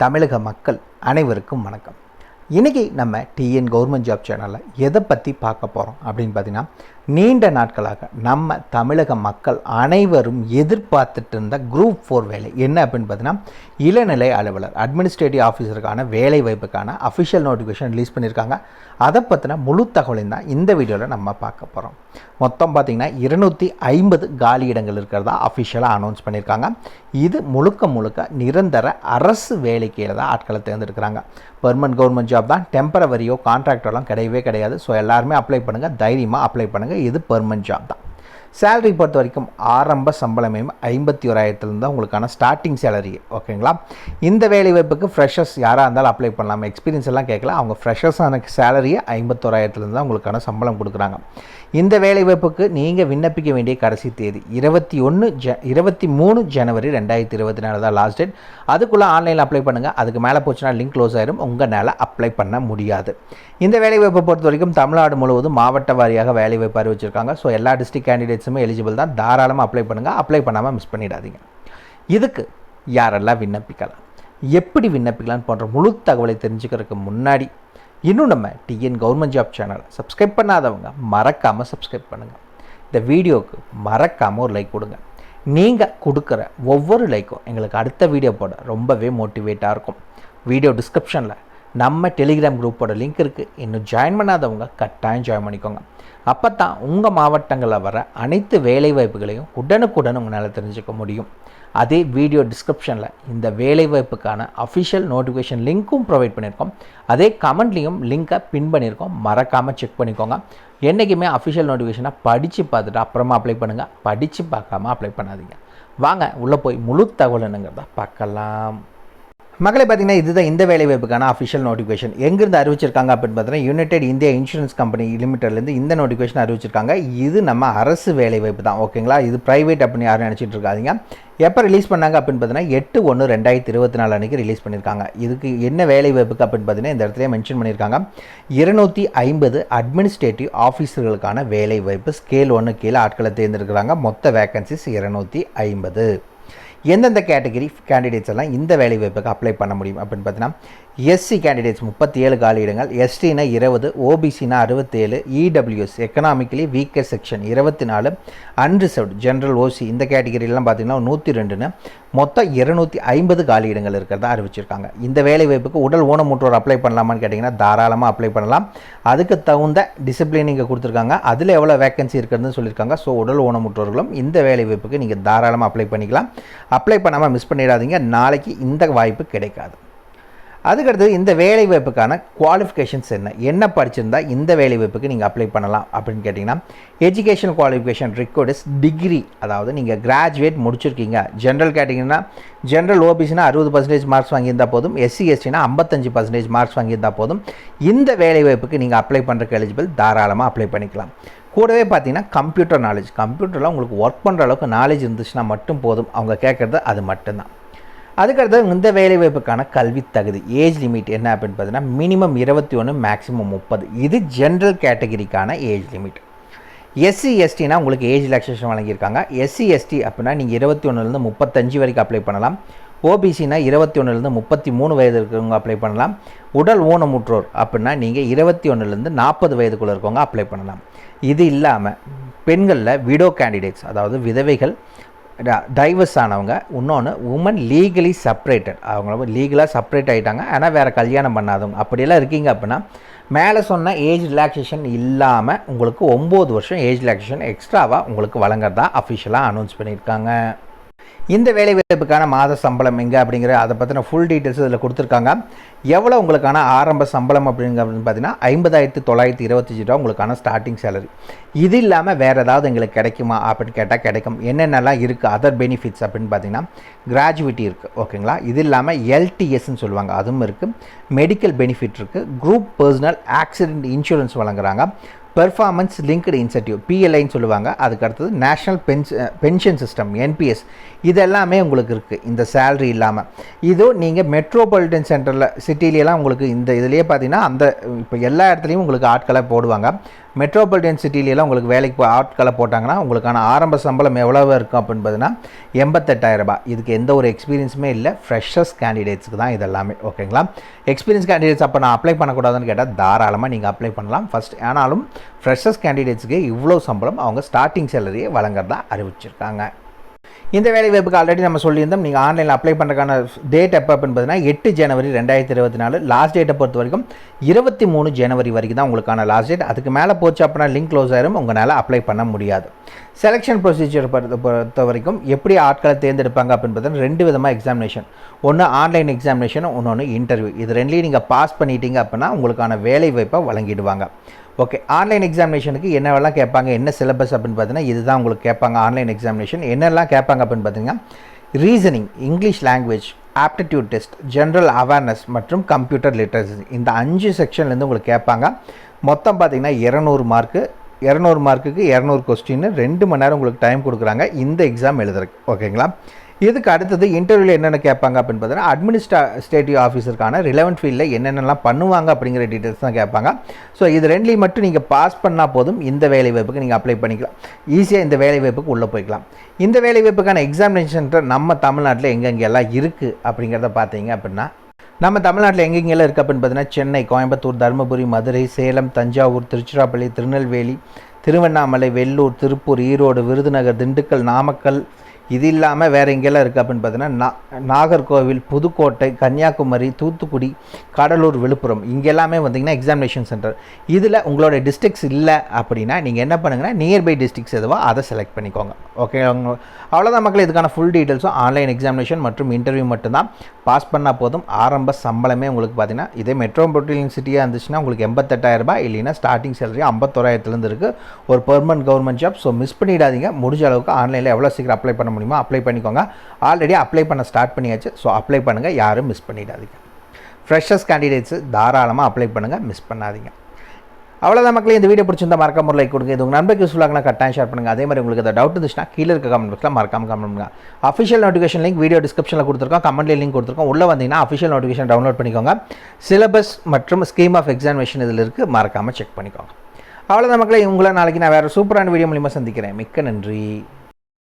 தமிழக மக்கள் அனைவருக்கும் வணக்கம். இன்றைக்கி நம்ம டிஎன் கவர்மெண்ட் ஜாப் சேனலில் எதை பற்றி பார்க்க போகிறோம் அப்படின்னு பார்த்தீங்கன்னா, நீண்ட நாட்களாக நம்ம தமிழக மக்கள் அனைவரும் எதிர்பார்த்துட்டு இருந்த குரூப் 4 வேலை என்ன அப்படின்னு பார்த்தீங்கன்னா, இளநிலை அலுவலர் அட்மினிஸ்ட்ரேட்டிவ் ஆஃபீஸருக்கான வேலை வாய்ப்புக்கான அஃபிஷியல் நோட்டிஃபிகேஷன் ரிலீஸ் பண்ணியிருக்காங்க. அதை பற்றின முழு தகவலையும் தான் இந்த வீடியோவில் நம்ம பார்க்க போகிறோம். மொத்தம் பார்த்திங்கன்னா 250 காலி இடங்கள் இருக்கிறதா அஃபிஷியலாக அனௌன்ஸ் பண்ணியிருக்காங்க. இது முழுக்க நிரந்தர அரசு வேலைக்கையில் தான் ஆட்களை தேர்ந்தெடுக்கிறாங்க. பெர்மனன்ட் கவர்மெண்ட் ஜாப் தான், டெம்பரவரியோ கான்ட்ராக்டெல்லாம் கிடையவே கிடையாது. ஸோ எல்லாருமே அப்ளை பண்ணுங்கள், தைரியமாக அப்ளை பண்ணுங்கள். இது பெர்மனன்ட் ஜாப் தான். சேலரி பொறுத்த வரைக்கும் ஆரம்ப சம்பளமே 51,000 தான் உங்களுக்கான ஸ்டார்டிங் சேலரி. ஓகேங்களா? இந்த வேலை வாய்ப்புக்கு ஃப்ரெஷர்ஸ் யாராக இருந்தாலும் அப்ளை பண்ணலாம். எக்ஸ்பீரியன்ஸ் எல்லாம் கேட்கலாம். அவங்க ஃப்ரெஷர்ஸான சேலரியை 51,000 தான் உங்களுக்கான சம்பளம் கொடுக்குறாங்க. இந்த வேலை வாய்ப்புக்கு நீங்கள் விண்ணப்பிக்க வேண்டிய கடைசி தேதி 23 ஜனவரி 2024 தான் லாஸ்ட் டேட். அதுக்குள்ளே ஆன்லைனில் அப்ளை பண்ணுங்கள். அதுக்கு மேலே போச்சுன்னா லிங்க் க்ளோஸ் ஆயிரும், உங்களால் அப்ளை பண்ண முடியாது. இந்த வேலை வாய்ப்பை பொறுத்த வரைக்கும் தமிழ்நாடு முழுவதும் மாவட்ட வாரியாக வேலை வாய்ப்பு அறிவிச்சிருக்காங்க. ஸோ எல்லா டிஸ்ட்ரிக்ட் கேண்டிடேட்ஸுமே எலிஜிபிள் தான். தாராளமாக அப்ளை பண்ணுங்கள். அப்ளை பண்ணாமல் மிஸ் பண்ணிடாதீங்க. இதுக்கு யாரெல்லாம் விண்ணப்பிக்கலாம், எப்படி விண்ணப்பிக்கலான்னு போன்ற முழு தகவலை தெரிஞ்சுக்கிறதுக்கு முன்னாடி இன்னும் நம்ம டிஎன் கவர்மெண்ட் ஜாப் சேனலை சப்ஸ்கிரைப் பண்ணாதவங்க மறக்காமல் சப்ஸ்கிரைப் பண்ணுங்கள். இந்த வீடியோவுக்கு மறக்காமல் ஒரு லைக் கொடுங்க. நீங்கள் கொடுக்குற ஒவ்வொரு லைக்கும் எங்களுக்கு அடுத்த வீடியோ போட ரொம்பவே மோட்டிவேட்டாக இருக்கும். வீடியோ டிஸ்கிரிப்ஷனில் நம்ம டெலிகிராம் குரூப்போட லிங்க் இருக்குது. இன்னும் ஜாயின் பண்ணாதவங்க கட்டாயம் ஜாயின் பண்ணிக்கோங்க. அப்போ தான் உங்கள் மாவட்டங்களில் வர அனைத்து வேலைவாய்ப்புகளையும் உடனுக்குடன் உங்களால் தெரிஞ்சுக்க முடியும். அதே வீடியோ டிஸ்கிரிப்ஷனில் இந்த வேலைவாய்ப்புக்கான அஃபிஷியல் நோட்டிஃபிகேஷன் லிங்க்கும் ப்ரொவைட் பண்ணியிருக்கோம். அதே கமெண்ட்லேயும் லிங்க்கை பின் பண்ணியிருக்கோம். மறக்காமல் செக் பண்ணிக்கோங்க. என்றைக்குமே அஃபிஷியல் நோட்டிஃபிகேஷனை படித்து பார்த்துட்டு அப்புறமா அப்ளை பண்ணுங்கள். படித்து பார்க்காம அப்ளை பண்ணாதீங்க. வாங்க உள்ளே போய் முழு தகவல் என்னங்கிறத பார்க்கலாம். மக்களை பார்த்தீங்கன்னா, இதுதான் இந்த வேலை வாய்ப்புக்கான அஃபிஷியல் நோட்டிஃபிகேஷன். எங்கேருந்து அறிவிச்சிருக்காங்க அப்படின்னு பார்த்தீங்கன்னா, யுனைடெட் இந்தியா இன்சூரன்ஸ் கம்பெனி லிமிட்டட்லேருந்து இந்த நோட்டிஃபிகேஷன் அறிவிச்சிருக்காங்க. இது நம்ம அரசு வேலை வாய்ப்பு தான். ஓகேங்களா? இது ப்ரைவேட் அப்படின்னு யாரும் நினச்சிட்டு இருக்காதிங்க. எப்போ ரிலீஸ் பண்ணாங்க அப்படின்னு பார்த்தீங்கன்னா 8/1/2024 அன்றைக்கி ரிலீஸ் பண்ணியிருக்காங்க. இதுக்கு என்ன வேலை வாய்ப்புக்கு அப்படின்னு பார்த்தீங்கன்னா, இந்த இடத்துல மென்ஷன் பண்ணியிருக்காங்க 250 அட்மினிஸ்ட்ரேட்டிவ் ஆஃபீஸர்களுக்கான வேலை வாய்ப்பு ஸ்கேல் 1 கீழே ஆட்களை தேர்ந்தெடுக்கிறாங்க. மொத்த வேக்கன்சிஸ் 250. எந்தெந்த கேட்டகரி கேண்டிடேட்ஸ் எல்லாம் இந்த வேலை வாய்ப்புக்கு அப்ளை பண்ண முடியும் அப்படின்னு பார்த்தீங்கன்னா, எஸ்சி கேண்டிடேட்ஸ் 37 காலி இடங்கள், எஸ்டினா 20, ஓபிசினா 67, EWS economically weaker section 24, unreserved general OC இந்த கேட்டகரிலாம் பார்த்தீங்கன்னா 102ன்னு மொத்தம் 250 காலி இடங்கள் இருக்கிறதா அறிவிச்சிருக்காங்க. இந்த வேலை வாய்ப்புக்கு உடல் ஊனமுற்றோர் அப்ளை பண்ணலாமான்னு கேட்டிங்கன்னா தாராளமாக அப்ளை பண்ணலாம். அதுக்கு தகுந்த டிசிப்ளின் இங்கே கொடுத்துருக்காங்க. அதில் எவ்வளோ வேக்கன்சி இருக்கிறதுன்னு சொல்லியிருக்காங்க. ஸோ உடல் ஊனமுற்றோர்களும் இந்த வேலை வாய்ப்புக்கு நீங்கள் தாராளமாக அப்ளை பண்ணிக்கலாம். அப்ளை பண்ணாமல் மிஸ் பண்ணிடாதீங்க. நாளைக்கு இந்த வாய்ப்பு கிடைக்காது. அதுக்கடுத்து இந்த வேலை வாய்ப்புக்கான குவாலிஃபிகேஷன்ஸ் என்ன படிச்சிருந்தா இந்த வேலை வாய்ப்புக்கு நீங்கள் அப்ளை பண்ணலாம் அப்படின்னு கேட்டிங்கன்னா, education qualification required is degree. அதாவது நீங்கள் கிராஜுவேட் முடிச்சிருக்கீங்க. ஜென்ரல் கேட்டிங்கன்னா, ஜென்ரல் ஓபிசினா 60% மார்க்ஸ் வாங்கியிருந்தால் போதும். எஸ்சி எஸ்டினா 55% மார்க்ஸ் வாங்கியிருந்தால் போதும். இந்த வேலை வாய்ப்புக்கு நீங்கள் அப்ளை பண்ணுறதுக்கு எலிஜிபிள். தாராளமாக அப்ளை பண்ணிக்கலாம். கூடவே பார்த்தீங்கன்னா கம்ப்யூட்டர் நாலேஜ், கம்ப்யூட்டரில் உங்களுக்கு ஒர்க் பண்ணுற அளவுக்கு நாலேஜ் இருந்துச்சுன்னா மட்டும் போதும். அவங்க கேட்குறது அது மட்டும்தான். அதுக்கடுத்து இந்த வேலைவாய்ப்புக்கான கல்வி தகுதி ஏஜ் லிமிட் என்ன அப்படின்னு பார்த்தீங்கன்னா, மினிமம் 21, மேக்ஸிமம் 30. இது ஜென்ரல் கேட்டகரிக்கான ஏஜ் லிமிட். எஸ்சி எஸ்டினா உங்களுக்கு ஏஜ் ரிலாக்ஸேஷன் வழங்கியிருக்காங்க. எஸ்சி எஸ்டி அப்படின்னா நீங்கள் 21லேருந்து 35 வரைக்கும் அப்ளை பண்ணலாம். ஓபிசினா 21லேருந்து 33 வயது இருக்கிறவங்க அப்ளை பண்ணலாம். உடல் ஊனமுற்றோர் அப்படின்னா நீங்கள் 21லேருந்து 40 வயதுக்குள்ளே இருக்கவங்க அப்ளை பண்ணலாம். இது இல்லாமல் பெண்களில் விடோ கேண்டிடேட்ஸ், அதாவது விதவைகள், டைவர்ஸ் ஆனவங்க, இன்னொன்று உமன் லீகலி செப்பரேட்டட், அவங்க லீகலாக செப்பரேட் ஆகிட்டாங்க ஆனால் வேறு கல்யாணம் பண்ணாதவங்க அப்படியெல்லாம் இருக்கீங்க அப்படின்னா மேலே சொன்ன ஏஜ் ரிலாக்ஸேஷன் இல்லாமல் உங்களுக்கு 9 வருஷம் ஏஜ் ரிலாக்ஸேஷன் எக்ஸ்ட்ராவாக உங்களுக்கு வழங்குறதா அஃபிஷியலாக அனௌன்ஸ் பண்ணியிருக்காங்க. இந்த வேலை வாய்ப்புக்கான மாத சம்பளம் எங்கே அப்படிங்கிற அதை பற்றின ஃபுல் டீட்டெயில்ஸ் இதில் கொடுத்துருக்காங்க. எவ்வளோ உங்களுக்கான ஆரம்ப சம்பளம் அப்படின்னு பார்த்தீங்கன்னா 50,925 ரூபா உங்களுக்கான ஸ்டார்டிங் சேலரி. இது இல்லாமல் வேறு ஏதாவது எங்களுக்கு கிடைக்குமா அப்படின்னு கேட்டால் கிடைக்கும். என்னென்னலாம் இருக்குது அதர் பெனிஃபிட்ஸ் அப்படின்னு பார்த்தீங்கன்னா, கிராஜுவிட்டி இருக்குது. ஓகேங்களா? இது இல்லாமல் எல்டிஎஸ்ன்னு சொல்லுவாங்க, அதுவும் இருக்குது. மெடிக்கல் பெனிஃபிட் இருக்குது. குரூப் பர்சனல் ஆக்சிடென்ட் இன்சூரன்ஸ் வழங்குறாங்க. பெர்ஃபார்மன்ஸ் லிங்க்டு இன்சென்டிவ் பிஎல்ஐன்னு சொல்லுவாங்க. அதுக்கு அடுத்தது நேஷ்னல் பென்ஷன் சிஸ்டம் என்பிஎஸ், இதெல்லாமே உங்களுக்கு இருக்குது இந்த சேலரி இல்லாமல். இதுவும் நீங்கள் மெட்ரோபாலிட்டன் சென்டரில் சிட்டிலெலாம் உங்களுக்கு இந்த இதுலேயே பார்த்தீங்கன்னா அந்த இப்போ எல்லா இடத்துலையும் உங்களுக்கு ஆட்களை போடுவாங்க. மெட்ரோபாலிட்டன் சிட்டிலெலாம் உங்களுக்கு வேலைக்கு ஆட்களை போட்டாங்கன்னா உங்களுக்கான ஆரம்ப சம்பளம் எவ்வளவு இருக்கும் அப்படின்னு பார்த்தீங்கன்னா 88,000 ரூபாய். இதுக்கு எந்த ஒரு எக்ஸ்பீரியன்ஸுமே இல்லை, ஃப்ரெஷர்ஸ் கேண்டிடேட்ஸுக்கு தான் இதெல்லாமே. ஓகேங்களா? எக்ஸ்பீரியன்ஸ் கேண்டிடேட்ஸ் அப்போ நான் அப்ளை பண்ணக்கூடாதுன்னு கேட்டால் தாராளமாக நீங்கள் அப்ளை பண்ணலாம். ஃபஸ்ட் ஆனாலும் ஃப்ரெஷர்ஸ் கேண்டிடேட்ஸுக்கு இவ்வளோ சம்பளம் அவங்க ஸ்டார்டிங் சேலரியை வழங்குறதா அறிவிச்சிருக்காங்க. இந்த வேலை வாய்ப்புக்கு ஆல்ரெடி நம்ம சொல்லியிருந்தோம். நீங்கள் ஆன்லைனில் அப்ளை பண்ணுறதுக்கான டேட் எப்போ அப்படின்னு பார்த்தீங்கன்னா 8 ஜனவரி 2024. லாஸ்ட் டேட்டை பொறுத்த வரைக்கும் 23 ஜனவரி வரைக்கும் தான் உங்களுக்கான லாஸ்ட் டேட். அதுக்கு மேலே போச்சு அப்படின்னா லிங்க் க்ளோஸ் ஆயிரும், உங்களால் அப்ளை பண்ண முடியாது. செலெக்ஷன் ப்ரொசீஜர் பொறுத்த வரைக்கும் எப்படி ஆட்களை தேர்ந்தெடுப்பாங்க அப்படின்னு பார்த்தீங்கன்னா 2 விதமாக எக்ஸாமினேஷன். ஒன்று ஆன்லைன் எக்ஸாமினேஷன், ஒன்று இன்டர்வியூ. இது ரெண்டுலேயும் நீங்கள் பாஸ் பண்ணிட்டீங்க அப்படின்னா உங்களுக்கான வேலை வாய்ப்பை வழங்கிடுவாங்க. ஓகே, ஆன்லைன் எக்ஸாமினேஷனுக்கு என்னவெல்லாம் கேட்பாங்க, என்ன சிலபஸ் அப்படின்னு பார்த்தீங்கன்னா இதுதான் உங்களுக்கு கேட்பாங்க. ஆன்லைன் எக்ஸாமினேஷன் என்னெல்லாம் கேட்பாங்க அப்படின்னு பார்த்தீங்கன்னா reasoning, English language, aptitude test, general awareness மற்றும் கம்ப்யூட்டர் லிட்ரஸி, இந்த 5 செக்ஷன்லேருந்து உங்களுக்கு கேட்பாங்க. மொத்தம் பார்த்தீங்கன்னா 200 மார்க்கு. 200 மார்க்குக்கு 200 கொஸ்டின், 2 மணி நேரம் உங்களுக்கு டைம் கொடுக்குறாங்க இந்த எக்ஸாம் எழுதுறதுக்கு. ஓகேங்களா? இதுக்கு அடுத்தது இன்டர்வியூவில் என்னென்ன கேட்பாங்க அப்படின்னு பார்த்தீங்கன்னா அட்மினிஸ்ட்ரேட்டிவ் ஆஃபீஸருக்கான ரிலவெண்ட் ஃபீல்டில் என்னென்னலாம் பண்ணுவாங்க அப்படிங்கிற டீட்டெயில்ஸ் தான் கேட்பாங்க. ஸோ இது ரெண்டுலேயும் மட்டும் நீங்கள் பாஸ் பண்ணால் போதும், இந்த வேலை வாய்ப்புக்கு நீங்கள் அப்ளை பண்ணிக்கலாம். ஈஸியாக இந்த வேலை வாய்ப்புக்கு உள்ளே போய்க்கலாம். இந்த வேலை வாய்ப்புக்கான எக்ஸாமினேஷன் சென்டர் நம்ம தமிழ்நாட்டில் எங்கெங்கெல்லாம் இருக்குது அப்படிங்கிறத பார்த்தீங்க அப்படின்னா நம்ம தமிழ்நாட்டில் எங்கெங்கெல்லாம் இருக்குது அப்படின்னு பார்த்தீங்கன்னா சென்னை, கோயம்புத்தூர், தருமபுரி, மதுரை, சேலம், தஞ்சாவூர், திருச்சிராப்பள்ளி, திருநெல்வேலி, திருவண்ணாமலை, வெள்ளூர், திருப்பூர், ஈரோடு, விருதுநகர், திண்டுக்கல், நாமக்கல், இது இல்லாமல் வேறு எங்கெல்லாம் இருக்குது அப்படின்னு பார்த்தீங்கன்னா நாகர்கோவில், புதுக்கோட்டை, கன்னியாகுமரி, தூத்துக்குடி, கடலூர், விழுப்புரம், இங்கெல்லாமே வந்தீங்கன்னா எக்ஸாமினேஷன் சென்டர். இதில் உங்களோட டிஸ்ட்ரிக்ஸ் இல்லை அப்படின்னா நீங்கள் என்ன பண்ணுங்கன்னா நியர்பை டிஸ்ட்ரிக்ஸ் எதுவோ அதை செலக்ட் பண்ணிக்கோங்க. ஓகே, அவ்வளோதான் மக்கள். இதுக்கான ஃபுல் டீட்டெயில்ஸும் ஆன்லைன் எக்ஸாமினேஷன் மற்றும் இன்டர்வியூ மட்டும்தான். பாஸ் பண்ணால் போதும். ஆரம்ப சம்பளமே உங்களுக்கு பார்த்தீங்கன்னா இதே மெட்ரோபாலிட்டன் சிட்டியாக இருந்துச்சுன்னா உங்களுக்கு 88,000 ரூபாய், இல்லைன்னா ஸ்டார்டிங் சேலரி 51,000 இருக்குது. ஒரு permanent government job. So miss பண்ணிடாதீங்க. முடிஞ்ச அளவுக்கு ஆன்லைனில் எவ்வளோ சீக்கிரம் அப்ளை பண்ண முடியுமோ அப்ளை பண்ணிக்கோங்க. ஆல்ரெடி அப்ளை பண்ண ஸ்டார்ட் பண்ணியாச்சு. ஸோ அப்ளை பண்ணுங்கள், யாரும் மிஸ் பண்ணிடாதீங்க. ஃப்ரெஷர்ஸ் கேண்டிடேட்ஸு தாராளமாக அப்ளை பண்ணுங்கள், மிஸ் பண்ணாதீங்க. அவ்வளோதான் மக்களே. இந்த வீடியோ பிடிச்சிருந்தா மறக்காம லைக் கொடுங்க. இது உங்கள் நண்பருக்கு யூஸ்ஃபுல்லாக கட்டாயம் ஷேர் பண்ணுங்கள். அதே மாதிரி உங்களுக்கு டவுட் இருந்துச்சுன்னா கீழே இருக்க கமெண்ட் பாக்ஸில் மறக்காம கமெண்ட் பண்ணுங்கள். அஃபிஷியல் நோட்டிஃபிகேஷன் லிங்க் வீடியோ டிஸ்கிரிப்ஷனில் கொடுத்துருக்கோம், கமெண்ட்லேயே லிங்க் கொடுத்துருக்கோம். உள்ளே வந்தீங்கன்னா அஃபிஷியல் நோட்டிஃபிகேஷன் டவுன்லோட் பண்ணிக்கோங்க. சிலபஸ் மற்றும் ஸ்கீம் ஆஃப் எக்ஸாமினேஷன் இதில் இருக்குது, மறக்காமல் செக் பண்ணிக்கோங்க. அவ்வளோதான் மக்களே. உங்களை நாளைக்கு நான் வேறு சூப்பரான வீடியோ மூலிமா சந்திக்கிறேன். மிக்க நன்றி.